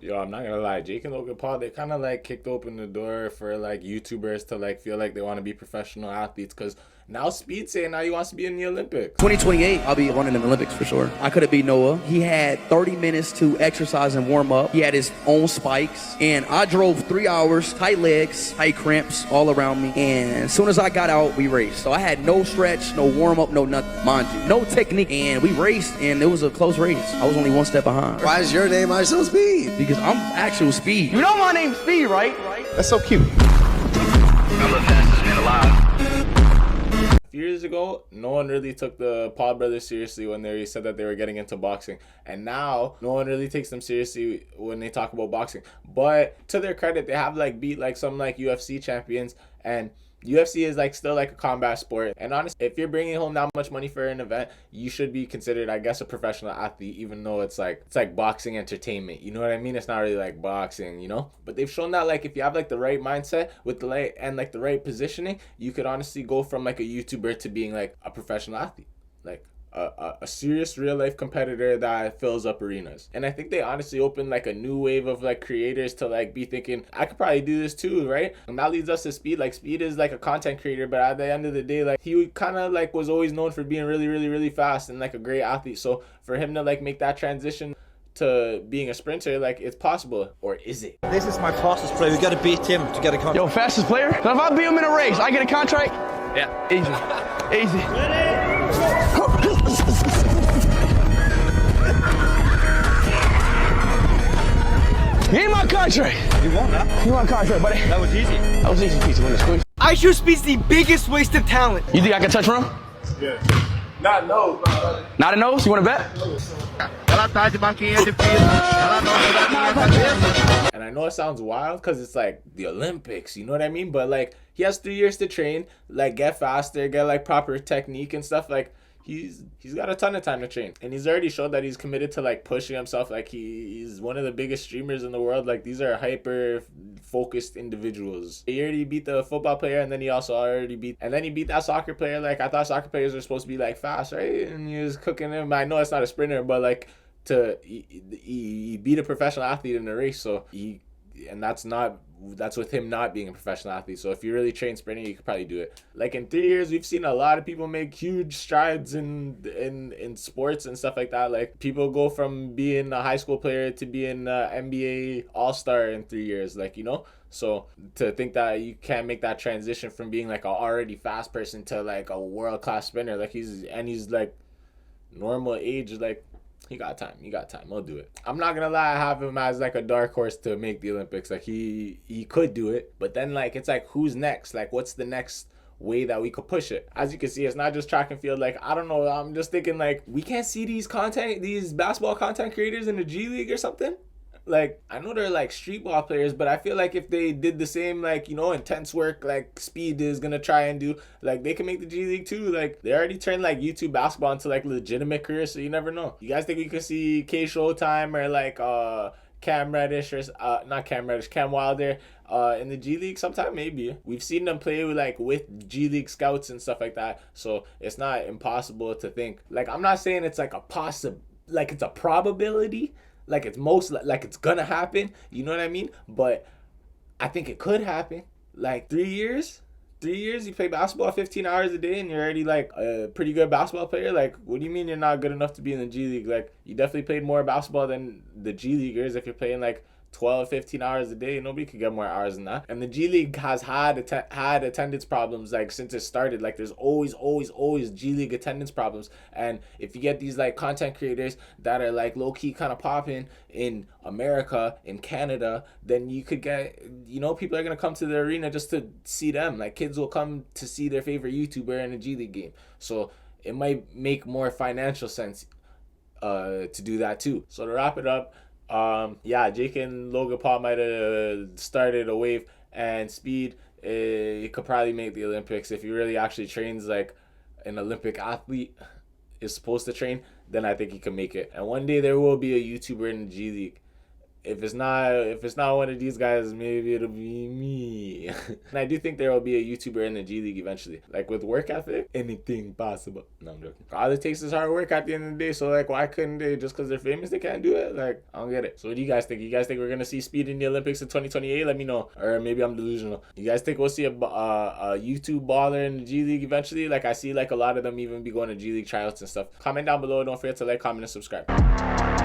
Yo, I'm not gonna lie, Jake and Logan Paul, they kind of like kicked open the door for like YouTubers to like feel like they want to be professional athletes, because now Speed saying now he wants to be in the Olympics. 2028, I'll be running in the Olympics for sure. I could have beat Noah. He had 30 minutes to exercise and warm up. He had his own spikes, and I drove 3 hours, tight legs, tight cramps all around me. And as soon as I got out, we raced. So I had no stretch, no warm up, no nothing, mind you, no technique. And we raced, and it was a close race. I was only one step behind. Why is your name iShowSpeed? Because I'm actual Speed. You know my name's Speed, right? That's so cute. I'm the fastest man alive. A few years ago, no one really took the Paul brothers seriously when they said that they were getting into boxing. And now, no one really takes them seriously when they talk about boxing. But to their credit, they have like beat like some like UFC champions, and UFC is like still like a combat sport. And honestly, if you're bringing home that much money for an event, you should be considered, I guess, a professional athlete, even though it's like boxing entertainment. You know what I mean? It's not really like boxing, you know? But they've shown that like if you have like the right mindset with the right and like the right positioning, you could honestly go from like a YouTuber to being like a professional athlete. Like a serious real life competitor that fills up arenas. And I think they honestly opened like a new wave of like creators to like be thinking, I could probably do this too, right? And that leads us to Speed. Like Speed is like a content creator, but at the end of the day, like he kind of like was always known for being really, really, really fast and like a great athlete. So for him to like make that transition to being a sprinter, like it's possible. Or is it? This is my fastest player. We got to beat him to get a contract. Yo, fastest player? So if I beat him in a race, I get a contract? Yeah. Easy. He ain't my contract. You won that. You want a contract, buddy? That was easy. That was easy piece to win the squeeze. iShowSpeed's the biggest waste of talent. You think I can touch from? Yeah. Not no. Not a nose? You want to bet? And I know it sounds wild because it's like the Olympics, you know what I mean? But like he has 3 years to train, like get faster, get like proper technique and stuff. Like he's got a ton of time to train, and he's already showed that he's committed to like pushing himself. Like he's one of the biggest streamers in the world. Like these are hyper focused individuals. He already beat the football player, and then he also already beat that soccer player. Like I thought soccer players were supposed to be like fast, right? And he was cooking him. I know it's not a sprinter, but like he beat a professional athlete in a race. So that's with him not being a professional athlete. So if you really train sprinting, you could probably do it. Like in 3 years, we've seen a lot of people make huge strides in sports and stuff like that. Like people go from being a high school player to being an NBA all-star in 3 years, like, you know? So to think that you can't make that transition from being like a already fast person to like a world-class sprinter, like he's like normal age, like he got time. He'll do it. I'm not gonna lie, I have him as like a dark horse to make the Olympics. Like he could do it, but then like it's like who's next? Like what's the next way that we could push it? As you can see, it's not just track and field. Like I don't know. I'm just thinking like we can't see these basketball content creators in the G League or something. Like I know they're like street ball players, but I feel like if they did the same like, you know, intense work like Speed is gonna try and do, like they can make the G League too. Like they already turned like YouTube basketball into like legitimate career, so you never know. You guys think we could see K Showtime or like Cam Reddish or not Cam Reddish, Cam Wilder in the G League sometime? Maybe. We've seen them play with G League scouts and stuff like that, so it's not impossible to think. Like I'm not saying it's like it's a probability, like it's like it's gonna happen, you know what I mean? But I think it could happen. Like 3 years you play basketball 15 hours a day and you're already like a pretty good basketball player. Like what do you mean you're not good enough to be in the G League? Like you definitely played more basketball than the G Leaguers. If you're playing like 12, 15 hours a day, nobody could get more hours than that. And the G League has had attendance problems like since it started. Like there's always G League attendance problems. And if you get these like content creators that are like low-key kind of popping in America, in Canada, then you could get, you know, people are gonna come to the arena just to see them. Like kids will come to see their favorite YouTuber in a G League game. So it might make more financial sense to do that too. So to wrap it up, Jake and Logan Paul might have started a wave, and Speed, he could probably make the Olympics if he really actually trains like an Olympic athlete is supposed to train. Then I think he can make it. And one day there will be a YouTuber in the G League, if it's not one of these guys, maybe it'll be me. And I do think there will be a YouTuber in the G League eventually. Like with work ethic, anything possible. No, I'm joking. All it takes is hard work at the end of the day. So like, why couldn't they, just because they're famous, they can't do it? Like, I don't get it. So what do you guys think? You guys think we're gonna see Speed in the Olympics in 2028? Let me know. Or maybe I'm delusional. You guys think we'll see a YouTube baller in the G League eventually? Like, I see like a lot of them even be going to G League tryouts and stuff. Comment down below. Don't forget to like, comment, and subscribe.